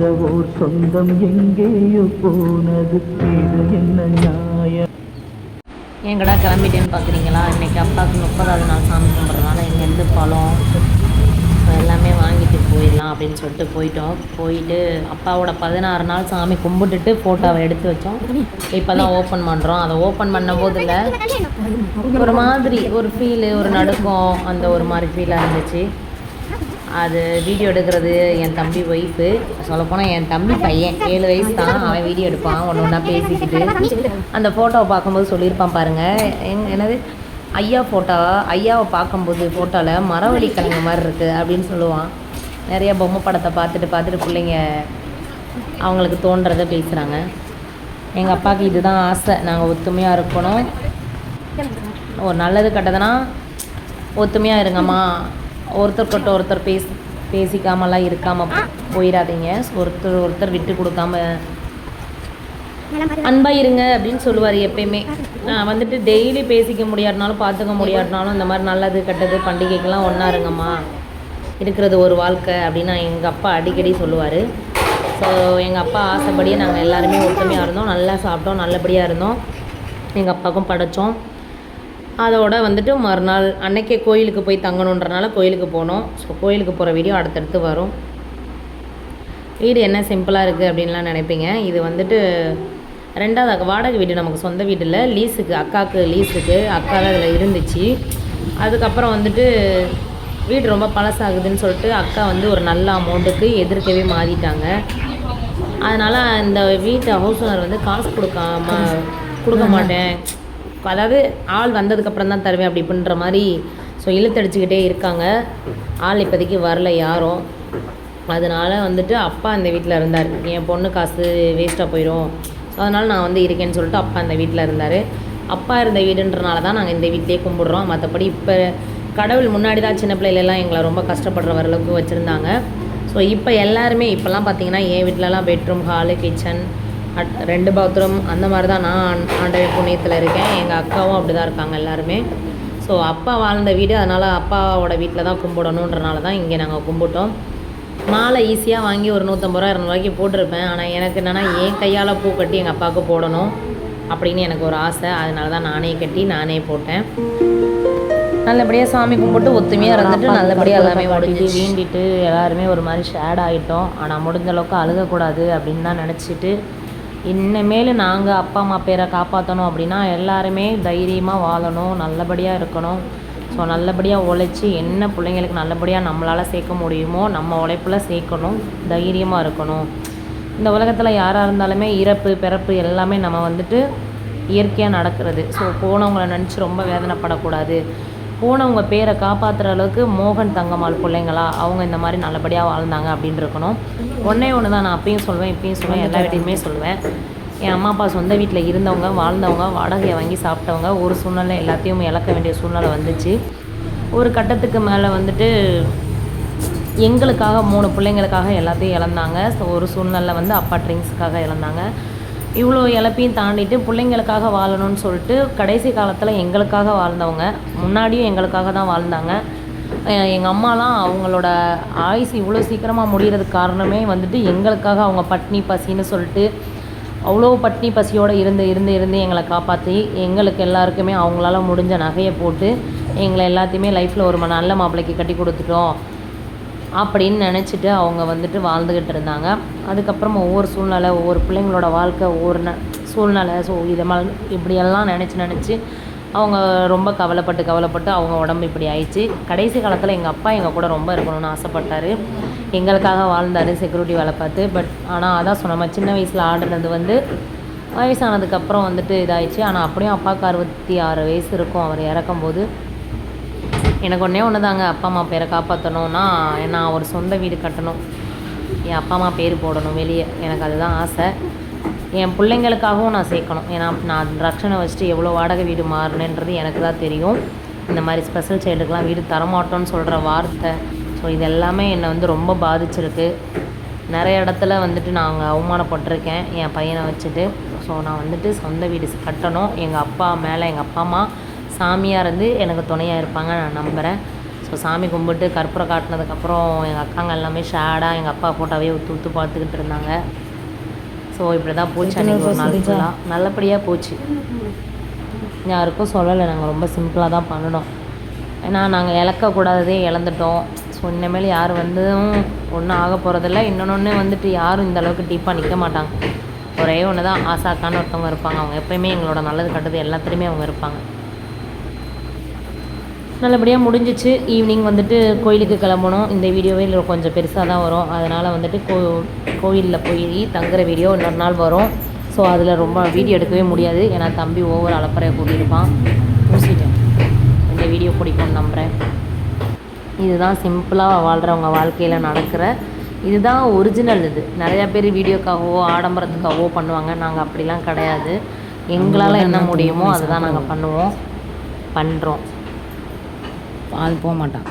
என்ற ஓர் சொந்தம் எங்கேயோ போனது, இது என்ன நியாயம்? எங்கடா கிளம்பிட்டேன்னு பார்க்குறீங்களா? இன்றைக்கி அப்பாவுக்கு 30வது நாள் சாமி கும்பிட்றதுனால இங்கேருந்து பழம் எல்லாமே வாங்கிட்டு போயிடலாம் அப்படின்னு சொல்லிட்டு போயிட்டு அப்பாவோட 16 நாள் சாமி கும்பிட்டுட்டு ஃபோட்டோவை எடுத்து வச்சோம். இப்போ தான் ஓப்பன் பண்ணுறோம். அதை ஓப்பன் பண்ணும்போது இல்லை, ஒரு மாதிரி ஒரு ஃபீலு, ஒரு நடுக்கம், அந்த ஒரு மாதிரி ஃபீலாக இருந்துச்சு. அது வீடியோ எடுக்கிறது என் தம்பி ஒய்ஃபு. சொல்லப்போனால் என் தம்பி பையன் 7 வயசு தான், அவன் வீடியோ எடுப்பான். ஒன்று ஒன்றா பேசிக்கிட்டு அந்த ஃபோட்டோவை பார்க்கும்போது சொல்லியிருப்பான் பாருங்கள், என்னது ஐயாவை பார்க்கும்போது ஃபோட்டோவில் மரவள்ளி கிழங்கு மாதிரி இருக்குது அப்படின்னு சொல்லுவான். நிறைய பொம்மை படத்தை பார்த்துட்டு பிள்ளைங்க அவங்களுக்கு தோன்றதை பேசுகிறாங்க. எங்கள் அப்பாவுக்கு இதுதான் ஆசை, நாங்கள் ஒத்துமையாக இருக்கணும், ஒரு நல்லது கட்டதுன்னா ஒத்துமையாக இருங்கம்மா, ஒருத்தர்கிட்ட ஒருத்தர் பேசிக்காமலாம் இருக்காமல் போயிடாதீங்க, ஒருத்தர் விட்டு கொடுக்காம அன்பாக இருங்க அப்படின்னு சொல்லுவார் எப்பயுமே. வந்துட்டு டெய்லி பேசிக்க முடியாட்டினாலும் பார்த்துக்க முடியாட்டினாலும் இந்த மாதிரி நல்லது கெட்டது பண்டிகைக்கெல்லாம் ஒன்றா இருங்கம்மா, இருக்கிறது ஒரு வாழ்க்கை அப்படின்னு எங்கள் அப்பா அடிக்கடி சொல்லுவார். ஸோ எங்கள் அப்பா ஆசைப்படியே நாங்கள் எல்லாருமே ஒற்றுமையாக இருந்தோம், நல்லா சாப்பிட்டோம், நல்லபடியாக இருந்தோம், எங்கள் அப்பாவுக்கும் படைத்தோம். அதோட வந்துட்டு மறுநாள் அன்னைக்கே கோயிலுக்கு போய் தங்கணுன்றனால கோயிலுக்கு போனோம். ஸோ கோயிலுக்கு போகிற வீடியோ அடுத்தடுத்து வரும். வீடு என்ன சிம்பிளாக இருக்குது அப்படின்லாம் நினைப்பீங்க. இது வந்துட்டு 2வது வாடகை வீடு, நமக்கு சொந்த வீடு இல்லை, லீஸுக்கு, அக்காவுக்கு லீஸுக்கு, அக்கா தான் இதில் இருந்துச்சு. அதுக்கப்புறம் வந்துட்டு வீடு ரொம்ப பழசாகுதுன்னு சொல்லிட்டு அக்கா வந்து ஒரு நல்ல அமௌண்ட்டுக்கு எதிர்க்கவே மாறிட்டாங்க. அதனால் இந்த வீட்டு ஹவுஸ் ஓனர் வந்து காசு கொடுக்க மாட்டேன், அதாவது ஆள் வந்ததுக்கப்புறம் தான் தருவேன் அப்படி இப்படின்ற மாதிரி ஸோ இழுத்தடிச்சிக்கிட்டே இருக்காங்க. ஆள் இப்போதைக்கு வரல யாரும். அதனால் வந்துட்டு அப்பா இந்த வீட்டில் இருந்தார். என் பொண்ணு காசு வேஸ்ட்டாக போயிடும், ஸோ அதனால் நான் வந்து இருக்கேன்னு சொல்லிட்டு அப்பா இந்த வீட்டில் இருந்தார். அப்பா இருந்த வீடுன்றனால தான் நாங்கள் இந்த வீட்டிலே கும்பிட்றோம். மற்றபடி இப்போ கடவுள் முன்னாடி தான் சின்ன பிள்ளைகளெல்லாம் எங்களை ரொம்ப கஷ்டப்படுற வரளவுக்கு வச்சுருந்தாங்க. ஸோ இப்போ எல்லாருமே இப்போல்லாம் பார்த்திங்கன்னா என் வீட்டிலலாம் பெட்ரூம், ஹாலு, கிச்சன், 2 பாத்ரூம் அந்த மாதிரி தான் நான் ஆண்டவன் புண்ணியத்தில் இருக்கேன். எங்கள் அக்காவும் அப்படி தான் இருக்காங்க எல்லாருமே. ஸோ அப்பா வாழ்ந்த வீடு, அதனால் அப்பாவோட வீட்டில் தான் கும்பிடணுன்றனால தான் இங்கே நாங்கள் கும்பிட்டோம். மாலை ஈஸியாக வாங்கி ஒரு 150 ரூபா 200 ரூபாய்க்கு போட்டிருப்பேன். ஆனால் எனக்கு என்னென்னா என் கையால் பூ கட்டி எங்கள் அப்பாவுக்கு போடணும் அப்படின்னு எனக்கு ஒரு ஆசை. அதனால தான் நானே கட்டி நானே போட்டேன். நல்லபடியாக சாமி கும்பிட்டு ஒத்துமையாக இருந்துட்டு நல்லபடியாக எல்லாமே முடிஞ்சு வீண்டிட்டு எல்லாருமே ஒரு மாதிரி ஷேட் ஆகிட்டோம். ஆனால் முடிஞ்ச அளவுக்கு அழுகக்கூடாது அப்படின்னு தான் நினச்சிட்டு இனிமேல் நாங்கள் அப்பா அம்மா பேரை காப்பாற்றணும் அப்படின்னா எல்லாருமே தைரியமாக வாழணும், நல்லபடியாக இருக்கணும். ஸோ நல்லபடியாக உழைச்சி என்ன பிள்ளைங்களுக்கு நல்லபடியாக நம்மளால் சேர்க்க முடியுமோ நம்ம உழைப்பில் சேர்க்கணும், தைரியமாக இருக்கணும். இந்த உலகத்தில் யாராக இருந்தாலுமே இறப்பு பிறப்பு எல்லாமே நம்ம வந்துட்டு இயற்கையாக நடக்கிறது. ஸோ போனவங்களை நினச்சி ரொம்ப வேதனைப்படக்கூடாது. போனவங்க பேரை காப்பாற்றுற அளவுக்கு மோகன் தங்கம்மாள் பிள்ளைங்களா அவங்க இந்த மாதிரி நல்லபடியாக வாழ்ந்தாங்க அப்படின்னு இருக்கணும். ஒன்றே ஒன்று தான் நான் அப்பயும் சொல்லுவேன், இப்பயும் சொல்லுவேன், எல்லா வீட்டையுமே சொல்லுவேன். என் அம்மா அப்பா சொந்த வீட்டில் இருந்தவங்க, வாழ்ந்தவங்க, வாடகையை வாங்கி சாப்பிட்டவங்க, ஒரு சூழ்நிலை எல்லாத்தையும் இழக்க வேண்டிய சூழ்நிலை வந்துச்சு. ஒரு கட்டத்துக்கு மேலே வந்துட்டு எங்களுக்காக 3 பிள்ளைங்களுக்காக எல்லாத்தையும் இழந்தாங்க. ஸோ ஒரு சூழ்நிலை வந்து அப்பா ட்ரிங்க்ஸுக்காக இழந்தாங்க. இவ்வளோ இழப்பையும் தாண்டிட்டு பிள்ளைங்களுக்காக வாழணும்னு சொல்லிட்டு கடைசி காலத்தில் எங்களுக்காக வாழ்ந்தவங்க, முன்னாடியும் எங்களுக்காக தான் வாழ்ந்தாங்க. எங்கள் அம்மாலாம் அவங்களோட ஆயுசு இவ்வளோ சீக்கிரமாக முடிகிறதுக்கு காரணமே வந்துட்டு எங்களுக்காக அவங்க பட்னி பசின்னு சொல்லிட்டு அவ்வளோ பட்னி பசியோடு இருந்து எங்களை காப்பாற்றி எங்களுக்கு எல்லாருக்குமே அவங்களால முடிஞ்ச நகையை போட்டு எங்களை எல்லாத்தையுமே லைஃப்பில் ஒரு நல்ல மாப்பிள்ளைக்கு கட்டி கொடுத்துட்டோம் அப்படின்னு நினச்சிட்டு அவங்க வந்துட்டு வாழ்ந்துக்கிட்டு இருந்தாங்க. அதுக்கப்புறம் ஒவ்வொரு சூழ்நிலை, ஒவ்வொரு பிள்ளைங்களோட வாழ்க்கை, ஒவ்வொரு சூழ்நிலை, ஸோ இதை இப்படியெல்லாம் நினச்சி அவங்க ரொம்ப கவலைப்பட்டு அவங்க உடம்பு இப்படி ஆயிடுச்சு. கடைசி காலத்தில் எங்கள் அப்பா எங்கள் கூட ரொம்ப இருக்கணும்னு ஆசைப்பட்டார், எங்களுக்காக வாழ்ந்தார் செக்யூரிட்டி வேலை பார்த்து. பட் ஆனால் அதான் சொன்ன சின்ன வயசில் ஆடுனது வந்து வயசானதுக்கப்புறம் வந்துட்டு இதாகிடுச்சு. ஆனால் அப்படியும் அப்பாவுக்கு 66 வயசு இருக்கும் அவர் இறக்கும்போது. எனக்கு ஒன்று தாங்க, அப்பா அம்மா பேரை காப்பாற்றணுன்னா நான் ஒரு சொந்த வீடு கட்டணும், என் அப்பா அம்மா பேர் போடணும் வெளியே, எனக்கு அதுதான் ஆசை. என் பிள்ளைங்களுக்காகவும் நான் சேர்க்கணும். ஏன்னா நான் ரக்ஷனை வச்சுட்டு எவ்வளோ வாடகை வீடு மாறினேன்றது எனக்கு தான் தெரியும். இந்த மாதிரி ஸ்பெஷல் சைல்டுக்கெலாம் வீடு தரமாட்டோன்னு சொல்கிற வார்த்தை, ஸோ இது எல்லாமே என்னை வந்து ரொம்ப பாதிச்சிருக்கு. நிறைய இடத்துல வந்துட்டு நாங்கள் அவமானப்பட்டிருக்கேன் என் பையனை வச்சுட்டு. ஸோ நான் வந்துட்டு சொந்த வீடு கட்டணும். எங்கள் அப்பா மேலே எங்கள் அப்பா அம்மா சாமியாக இருந்து எனக்கு துணையாக இருப்பாங்க நான் நம்புகிறேன். ஸோ ஸோ சாமி கும்பிட்டு கற்பூரம் காட்டினதுக்கப்புறம் எங்கள் அக்காங்க எல்லாமே ஷேடாக எங்கள் அப்பா ஃபோட்டோவே ஊற்று பார்த்துக்கிட்டு இருந்தாங்க. ஸோ இப்படி தான் போச்சு அன்றைக்கி ஒரு நாள் ஃபுல்லாக. நல்லபடியாக போச்சு. யாருக்கும் சொல்லலை, நாங்கள் ரொம்ப சிம்பிளாக தான் பண்ணினோம். ஏன்னா நாங்கள் இழக்கக்கூடாததே இழந்துட்டோம். ஸோ இனிமேல் யார் ஒன்றும் ஆக போகிறதில்ல. இன்னொன்று வந்துட்டு யாரும் இந்தளவுக்கு டீப்பாக நிற்க மாட்டாங்க. ஒரே ஒன்று தான், ஆசாக்கான்னு ஒருத்தவங்க இருப்பாங்க. அவங்க எப்போயுமே எங்களோட நல்லது கட்டது எல்லாத்துலேயுமே அவங்க இருப்பாங்க. நல்லபடியாக முடிஞ்சிச்சு. ஈவினிங் வந்துட்டு கோயிலுக்கு கிளம்பணும். இந்த வீடியோவே கொஞ்சம் பெருசாக தான் வரும். அதனால் வந்துட்டு கோயிலில் போய் தங்குற வீடியோ இன்னொரு நாள் வரும். ஸோ அதில் ரொம்ப வீடியோ எடுக்கவே முடியாது. ஏன்னா தம்பி ஒவ்வொரு அலப்பறையை கூட்டியிருப்பான். பூசிட்டேன். இந்த வீடியோ பிடிக்கும்னு நம்புகிறேன். இதுதான் சிம்பிளாக வாழ்கிறவங்க வாழ்க்கையில் நடக்கிற இதுதான் ஒரிஜினல். இது நிறையா பேர் வீடியோக்காகவோ ஆடம்பரத்துக்காகவோ பண்ணுவாங்க. நாங்கள் அப்படிலாம் கிடையாது. எங்களால் என்ன முடியுமோ அதுதான் நாங்கள் பண்ணுறோம். பால் போக மாட்டான்.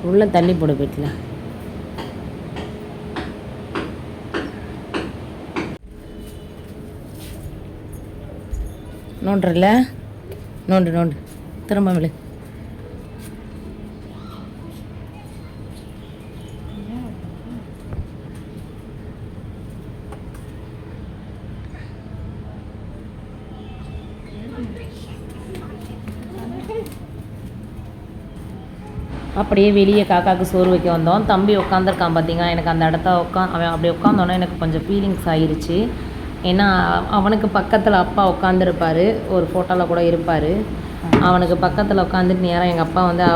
உள்ளே தள்ளி போடு வீட்டில். நோண்டுறல நோண்டு திரும்ப விழு. அப்படியே வெளியே காக்காவுக்கு சோறு வைக்க வந்தோம். தம்பி உட்காந்துருக்கான் பார்த்தீங்கன்னா, எனக்கு அந்த இடத்த அவன் அப்படி உட்காந்தோன்னே எனக்கு கொஞ்சம் ஃபீலிங்ஸ் ஆகிருச்சு. ஏன்னா அவனுக்கு பக்கத்தில் அப்பா உட்காந்துருப்பார், ஒரு ஃபோட்டோவில் கூட இருப்பார். அவனுக்கு பக்கத்தில் உட்காந்துட்டு நேராக எங்கள் அப்பா வந்து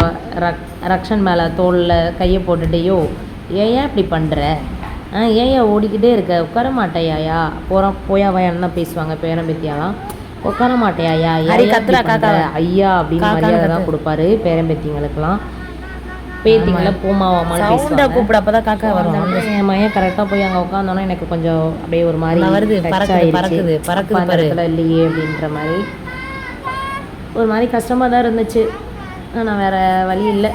ரக்ஷன் மேலே தோளில் கையை போட்டுட்டேயோ, ஏன் இப்படி பண்ணுற, ஏன் ஓடிக்கிட்டே இருக்க, உட்கார மாட்டேயாயா, போயா வாயான்னு தான் பேசுவாங்க பேரம்பேத்தியாலாம். உட்கார மாட்டேயாயா, ஐயா அப்படின்னு மரியாதை தான் கொடுப்பாரு பேரம்பேத்திங்களுக்கெல்லாம். பேத்திங்களை பூமாவாமான்னு பேசுவாங்க. கூப்பிட அப்போ தான் காக்கா வரும். என் மையன் கரெக்டாக போய் அங்கே உட்காந்தோன்னா எனக்கு கொஞ்சம் அப்படியே ஒரு மாதிரி வருது, பறக்குது இல்லையே அப்படின்ற மாதிரி ஒரு மாதிரி கஷ்டமாக தான் இருந்துச்சு. ஆனால் வேறு வழி இல்லை.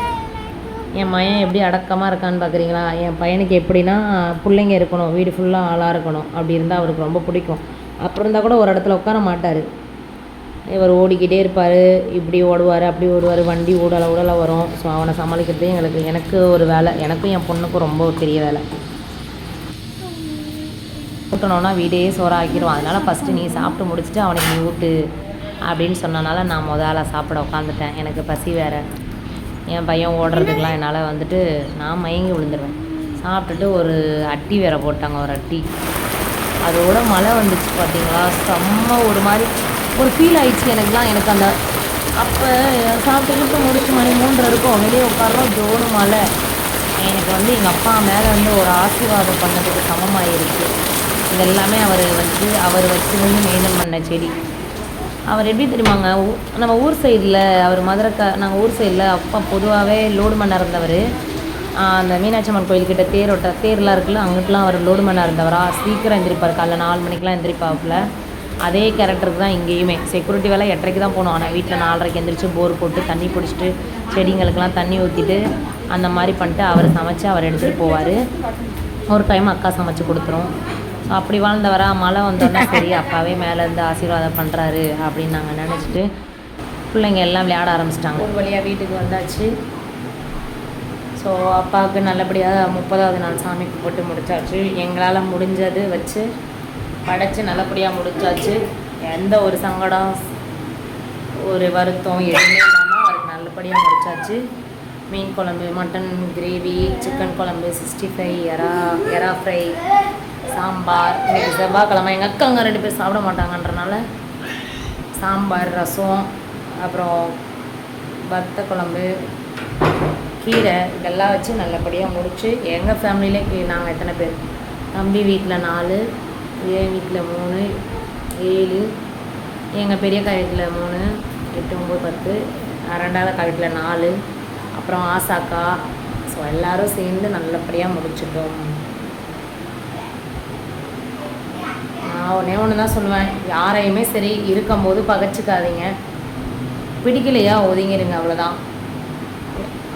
என் மையன் எப்படி அடக்கமாக இருக்கான்னு பார்க்குறீங்களா? என் பையனுக்கு எப்படின்னா பிள்ளைங்க இருக்கணும், வீடு ஃபுல்லாக ஆளாக இருக்கணும், அப்படி இருந்தால் அவருக்கு ரொம்ப பிடிக்கும். அப்புறம் இருந்தால் கூட ஒரு இடத்துல உட்கார மாட்டார். இவர் ஓடிக்கிட்டே இருப்பார், இப்படி ஓடுவார் அப்படி ஓடுவார், வண்டி ஊடலை வரும். ஸோ அவனை சமாளிக்கிறதே எனக்கு ஒரு வேலை, எனக்கும் என் பொண்ணுக்கும் ரொம்ப ஒரு பெரிய வேலை. ஊட்டணுன்னா வீடே சோறாக்கிடுவான். அதனால் ஃபஸ்ட்டு நீ சாப்பிட்டு முடிச்சுட்டு அவனுக்கு நீ ஊட்டு அப்படின்னு சொன்னனால நான் முதல்ல சாப்பிட உட்காந்துட்டேன். எனக்கு பசி வேறு. என் பையன் ஓடுறதுக்கெலாம் என்னால் வந்துட்டு நான் மயங்கி விழுந்துடுவேன். சாப்பிட்டுட்டு ஒரு அட்டி வேறு போட்டாங்க, ஒரு அட்டி. அதோட மழை வந்துச்சு பார்த்தீங்களா, செம்ம ஒரு மாதிரி ஒரு ஃபீல் ஆயிடுச்சு எனக்குலாம். எனக்கு அந்த அப்போ சாப்பிட்டு முடிச்சு மணி 3 இருக்கும், வெளியே உட்காரோம், ஜோனு மழை. எனக்கு வந்து எங்கள் அப்பா மேலே வந்து ஒரு ஆசீர்வாதம் பண்ணதுக்கு சமமாகிருக்கு. இதெல்லாமே அவர் வச்சு மெயின்டைன் பண்ண செடி. அவர் எப்படி தெரியுமாங்க, நம்ம ஊர் சைடில் அவர் நாங்கள் ஊர் சைடில் அப்பா பொதுவாகவே லோடு மண்ணாக இருந்தவர். அந்த மீனாட்சி அம்மன் கோயில்கிட்ட தேர்லாம் இருக்குல்ல, அங்கிட்டலாம் அவர் லோடு மண்ணாக இருந்தவரா. சீக்கிரம் எந்திரிப்பார், காலைல 4 மணிக்கெலாம் எந்திரிப்பாப்புல. அதே கேரக்டருக்கு தான் இங்கேயுமே. செக்யூரிட்டி வேலை 8:30க்கு தான் போகணும். ஆனால் வீட்டில் 4:30க்கு எந்திரிச்சு போர் போட்டு தண்ணி பிடிச்சிட்டு செடிங்களுக்கெல்லாம் தண்ணி ஊற்றிட்டு அந்த மாதிரி பண்ணிட்டு அவர் சமைச்சு அவர் எடுத்துகிட்டு போவார். ஒரு டைம் அக்கா சமைச்சு கொடுத்துரும். ஸோ அப்படி வாழ்ந்தவரா. மழை வந்தோன்னா சரி அப்பாவே மேலேருந்து ஆசீர்வாதம் பண்ணுறாரு அப்படின்னு நாங்கள் நினச்சிட்டு பிள்ளைங்க எல்லாம் விளையாட ஆரம்பிச்சிட்டாங்க. ஒரு வழியாக வீட்டுக்கு வந்தாச்சு. ஸோ அப்பாவுக்கு நல்லபடியாக 30வது நாள் சாமி போட்டு முடிச்சாச்சு. எங்களால் முடிஞ்சது வச்சு படைச்சி நல்லபடியாக முடிச்சாச்சு. எந்த ஒரு சங்கடம் ஒரு வருத்தம் எதுவுமே இல்லாமல் அவருக்கு நல்லபடியாக முடிச்சாச்சு. மீன் குழம்பு, மட்டன் கிரேவி, சிக்கன் குழம்பு, 65, எறா ஃப்ரை, சாம்பார். இன்றைக்கி செவ்வாய்க்கிழமை எங்கள் அக்காங்க 2 பேர் சாப்பிட மாட்டாங்கன்றனால சாம்பார், ரசம், அப்புறம் வத்த குழம்பு, கீரை இதெல்லாம் வச்சு நல்லபடியாக முடிச்சு எங்கள் ஃபேமிலியிலே நாங்கள் எத்தனை பேர், தம்பி வீட்டில் 4, என் வீட்டில் 3, 7, எங்கள் பெரியக்கா வீட்டில் 3, 8, 9, 10, 2வது அக்கா வீட்டில் 4, அப்புறம் ஆசாக்கா. ஸோ எல்லோரும் சேர்ந்து நல்லபடியாக முடிச்சிட்டோம். நான் ஒன்று தான் சொல்லுவேன், யாரையுமே சரி இருக்கும்போது பகைச்சிக்காதீங்க, பிடிக்கலையா ஒதுங்கிடுங்க, அவ்வளோதான்.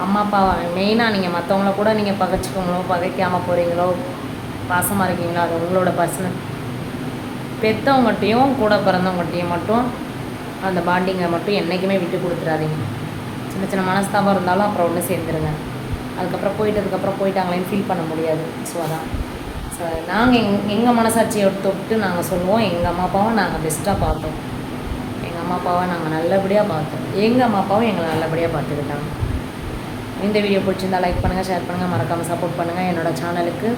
அம்மா அப்பா மெயினாக நீங்கள் மற்றவங்கள கூட நீங்கள் பகைச்சிக்கோங்களோ பகைக்காமல் போகிறீங்களோ பாசமாக இருக்கீங்களோ அது உங்களோட பர்சனல். பெற்றவங்ககிட்டையும் கூட பிறந்தவங்ககிட்டையும் மட்டும் அந்த பாண்டிங்கை மட்டும் என்றைக்குமே விட்டு கொடுத்துடாதீங்க. சின்ன சின்ன மனஸ்தாபம் இருந்தாலும் அப்புறம் ஒன்று சேர்ந்துருங்க. அதுக்கப்புறம் போயிட்டாங்களேன்னு ஃபீல் பண்ண முடியாது. ஸோ அதான் ஸோ நாங்கள் எங்கள் மனசாட்சியை தொட்டு நாங்கள் சொல்லுவோம், எங்கள் அம்மா அப்பாவை நாங்கள் பெஸ்ட்டாக பார்த்தோம், எங்கள் அம்மா அப்பாவை நாங்கள் நல்லபடியாக பார்த்தோம், எங்கள் அம்மா அப்பாவும் எங்களை நல்லபடியாக பார்த்துக்கிட்டாங்க. இந்த வீடியோ பிடிச்சிருந்தா லைக் பண்ணுங்கள், ஷேர் பண்ணுங்கள், மறக்காமல் சப்போர்ட் பண்ணுங்கள், என்னோடய சேனலுக்கு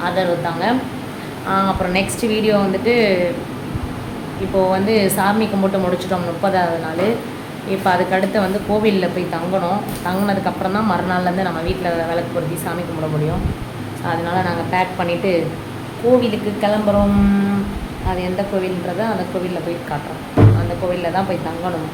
ஆதரவு தாங்க. அப்புறம் நெக்ஸ்ட் வீடியோ வந்துட்டு இப்போது வந்து சாமி கும்பிட்டு முடிச்சிட்டோம் 30வது நாள். இப்போ அதுக்கடுத்து வந்து கோவிலில் போய் தங்கணும். தங்கினதுக்கப்புறம் தான் மறுநாள்லேருந்து நம்ம வீட்டில் விளக்கு பொருத்தி சாமி கும்பிட முடியும். ஸோ அதனால் நாங்கள் பேக் பண்ணிவிட்டு கோவிலுக்கு கிளம்புறோம். அது எந்த கோவில்ன்றதை அந்த கோவிலில் போய் காட்டுறோம். அந்த கோவிலில் தான் போய் தங்கணும்.